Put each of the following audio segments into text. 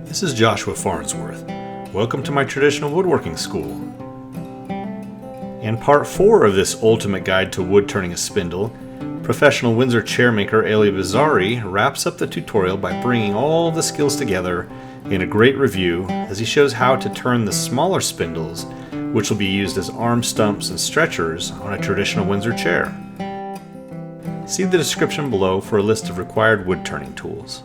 This is Joshua Farnsworth. Welcome to my traditional woodworking school. In part 4 of this ultimate guide to wood turning a spindle, professional Windsor chairmaker Elie Bizzarri wraps up the tutorial by bringing all the skills together in a great review as he shows how to turn the smaller spindles, which will be used as arm stumps and stretchers on a traditional Windsor chair. See the description below for a list of required wood turning tools.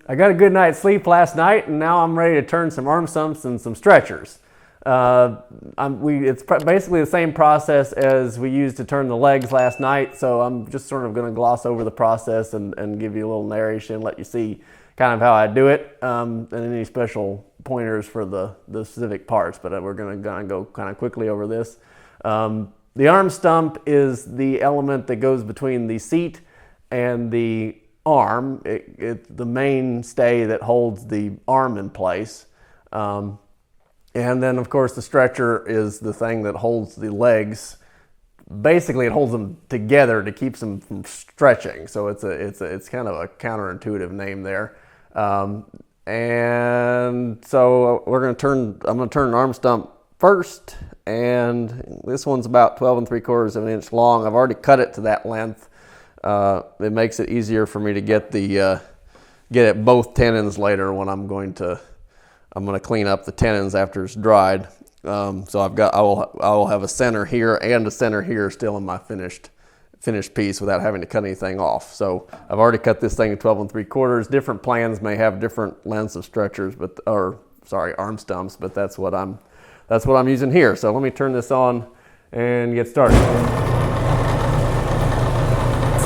I got a good night's sleep last night, and now I'm ready to turn some arm stumps and some stretchers. It's basically the same process as we used to turn the legs last night, so I'm just sort of going to gloss over the process and give you a little narration, let you see kind of how I do it, and any special pointers for the specific parts, but we're going to go kind of quickly over this. The arm stump is the element that goes between the seat and the arm. It's the mainstay that holds the arm in place. And then of course the stretcher is the thing that holds the legs. Basically it holds them together to keep them from stretching. So it's kind of a counterintuitive name there. And so I'm going to turn an arm stump first, and this one's about 12 3/4 of an inch long. I've already cut it to that length. It makes it easier for me to get at both tenons later when I'm going to clean up the tenons after it's dried. So I will have a center here and a center here still in my finished piece without having to cut anything off. So I've already cut this thing to 12 3/4. Different plans may have different lengths of stretchers, arm stumps, but that's what I'm using here. So let me turn this on and get started.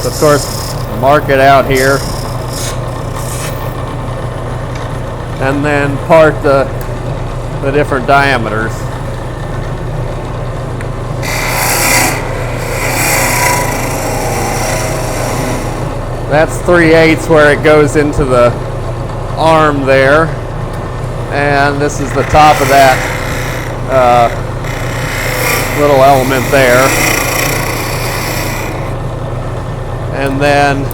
So of course, mark it out here, and then part the different diameters. That's 3/8 where it goes into the arm there, and this is the top of that little element there. And then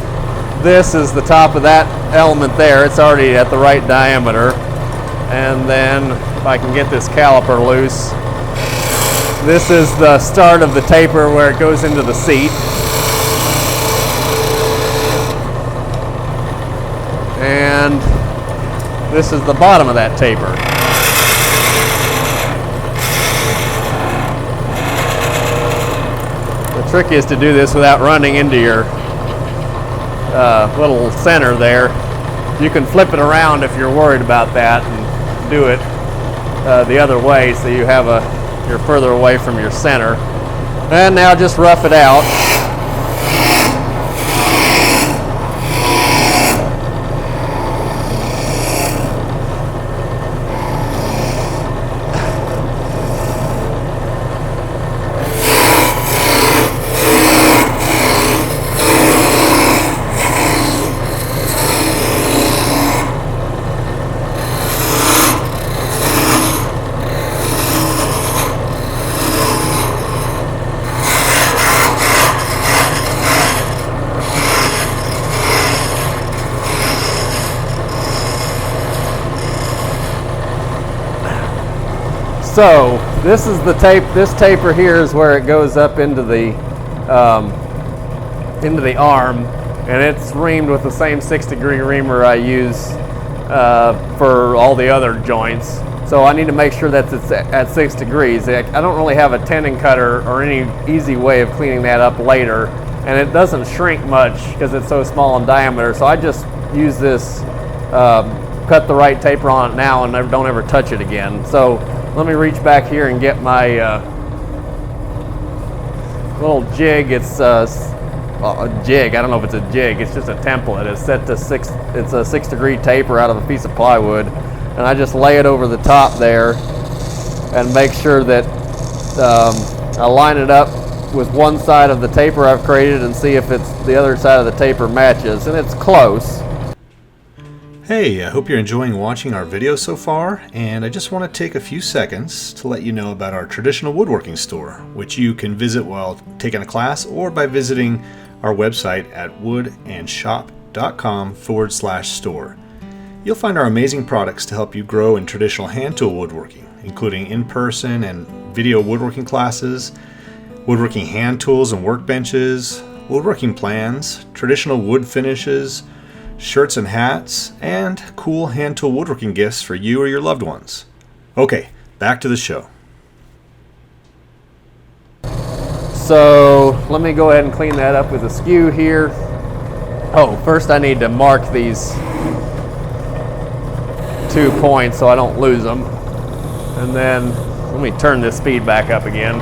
this is the top of that element there. It's already at the right diameter. And then if I can get this caliper loose, this is the start of the taper where it goes into the seat. And this is the bottom of that taper. The trick is to do this without running into your little center there. You can flip it around if you're worried about that and do it the other way so you're further away from your center. And now just rough it out. So this is the tape. This taper here is where it goes up into the arm, and it's reamed with the same 6-degree reamer I use for all the other joints. So I need to make sure that it's at 6 degrees. I don't really have a tenon cutter or any easy way of cleaning that up later, and it doesn't shrink much because it's so small in diameter. So I just use this, cut the right taper on it now, and don't ever touch it again. So let me reach back here and get my little jig. It's a jig. I don't know if it's a jig. It's just a template. It's set to 6. It's a 6-degree taper out of a piece of plywood, and I just lay it over the top there and make sure that I line it up with one side of the taper I've created and see if the other side of the taper matches, and it's close. Hey, I hope you're enjoying watching our video so far, and I just want to take a few seconds to let you know about our traditional woodworking store, which you can visit while taking a class or by visiting our website at woodandshop.com/store. You'll find our amazing products to help you grow in traditional hand tool woodworking, including in-person and video woodworking classes, woodworking hand tools and workbenches, woodworking plans, traditional wood finishes, shirts and hats, and cool hand tool woodworking gifts for you or your loved ones. Okay, back to the show. So let me go ahead and clean that up with a skew here. Oh, first I need to mark these 2 points so I don't lose them. And then let me turn this speed back up again.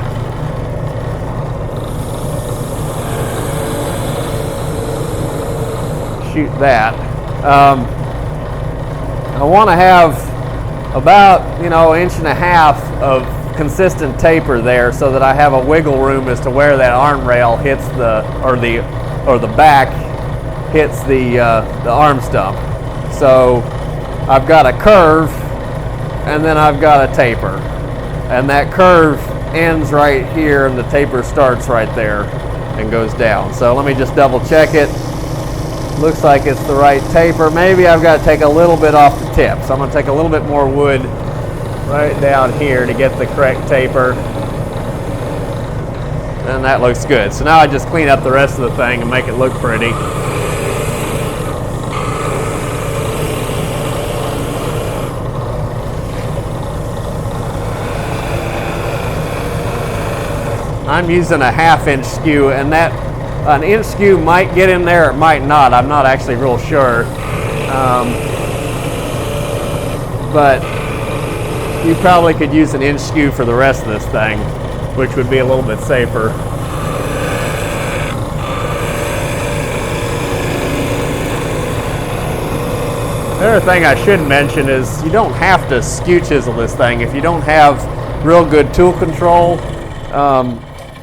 Shoot that. I want to have about, 1.5 inches of consistent taper there so that I have a wiggle room as to where that arm rail hits the back hits the arm stump. So I've got a curve and then I've got a taper, and that curve ends right here and the taper starts right there and goes down. So let me just double check it. Looks like it's the right taper. Maybe I've got to take a little bit off the tip. So I'm going to take a little bit more wood right down here to get the correct taper. And that looks good. So now I just clean up the rest of the thing and make it look pretty. I'm using a 1/2 inch skew, and that an inch skew might get in there, it might not. I'm not actually real sure. But you probably could use an inch skew for the rest of this thing, which would be a little bit safer. The other thing I should mention is you don't have to skew chisel this thing. If you don't have real good tool control,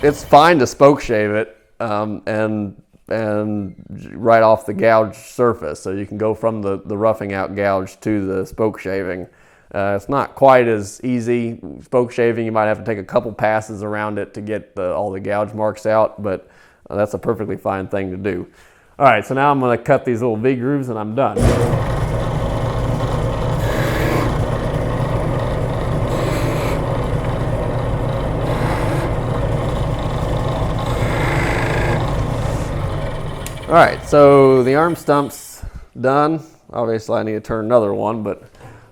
it's fine to spoke shave it. And right off the gouge surface, so you can go from the roughing out gouge to the spoke shaving. It's not quite as easy. Spoke shaving, you might have to take a couple passes around it to get all the gouge marks out, but that's a perfectly fine thing to do. All right, so now I'm going to cut these little V grooves and I'm done. All right, so the arm stump's done. Obviously I need to turn another one, but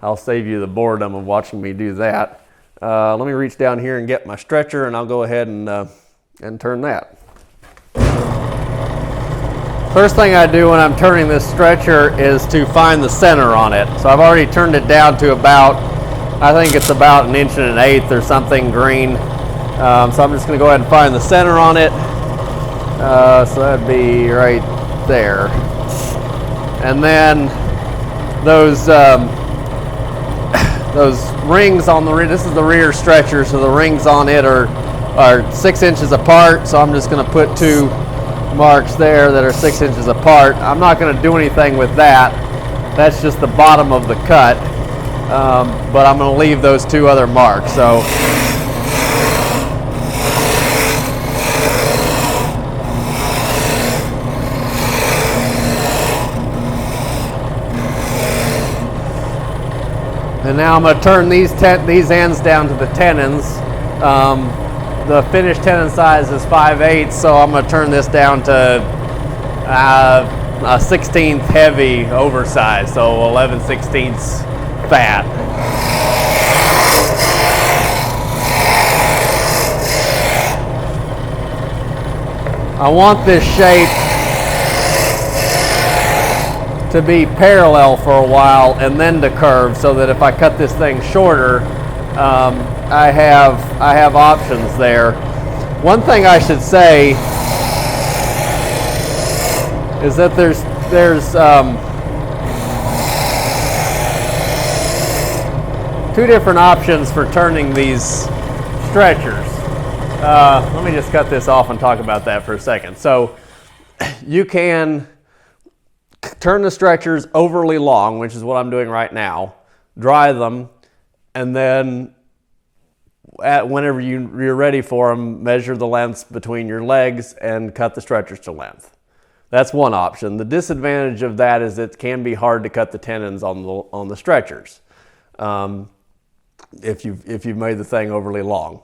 I'll save you the boredom of watching me do that. Let me reach down here and get my stretcher, and I'll go ahead and turn that. First thing I do when I'm turning this stretcher is to find the center on it. So I've already turned it down to about, I think it's about 1 1/8 or something green. So I'm just going to go ahead and find the center on it. So that'd be right there. And then those rings on the rear, this is the rear stretcher, so the rings on it are 6 inches apart. So I'm just going to put 2 marks there that are 6 inches apart. I'm not going to do anything with that. That's just the bottom of the cut. But I'm going to leave those 2 other marks. So and now I'm going to turn these ends down to the tenons. The finished tenon size is 5/8, so I'm going to turn this down to a 1/16 heavy oversized, so 11/16 fat. I want this shape to be parallel for a while and then to curve, so that if I cut this thing shorter, I have options there. One thing I should say is that there's 2 different options for turning these stretchers. Let me just cut this off and talk about that for a second. So you can turn the stretchers overly long, which is what I'm doing right now, dry them, and then whenever you're ready for them, measure the lengths between your legs and cut the stretchers to length. That's one option. The disadvantage of that is it can be hard to cut the tenons on the stretchers if you've made the thing overly long.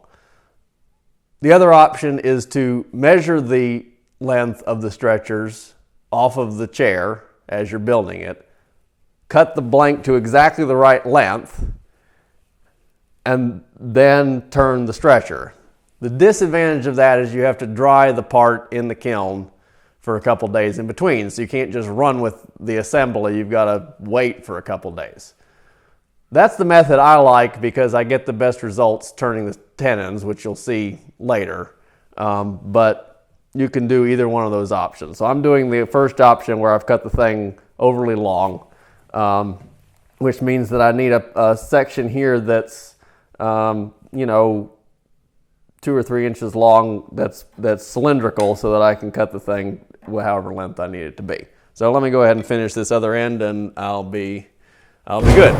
The other option is to measure the length of the stretchers off of the chair as you're building it, cut the blank to exactly the right length, and then turn the stretcher. The disadvantage of that is you have to dry the part in the kiln for a couple days in between, so you can't just run with the assembly. You've got to wait for a couple days. That's the method I like because I get the best results turning the tenons, which you'll see later. But you can do either one of those options. So I'm doing the first option where I've cut the thing overly long, which means that I need a section here that's 2 or 3 inches long that's cylindrical so that I can cut the thing however length I need it to be. So let me go ahead and finish this other end and I'll be good.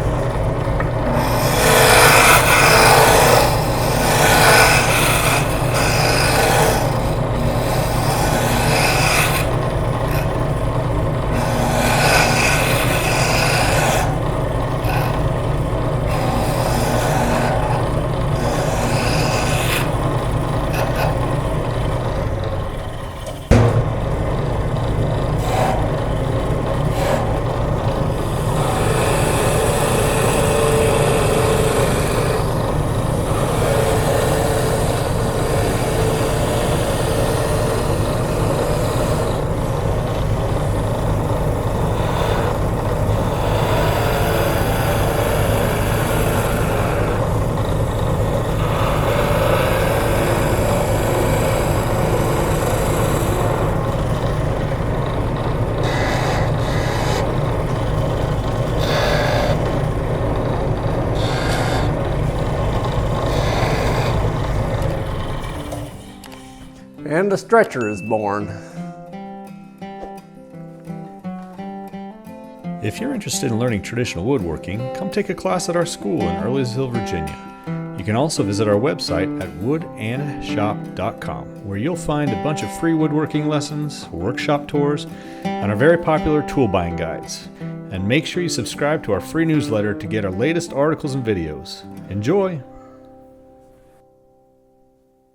And a stretcher is born. If you're interested in learning traditional woodworking, come take a class at our school in Earlysville, Virginia. You can also visit our website at woodandshop.com, where you'll find a bunch of free woodworking lessons, workshop tours, and our very popular tool buying guides. And make sure you subscribe to our free newsletter to get our latest articles and videos. Enjoy!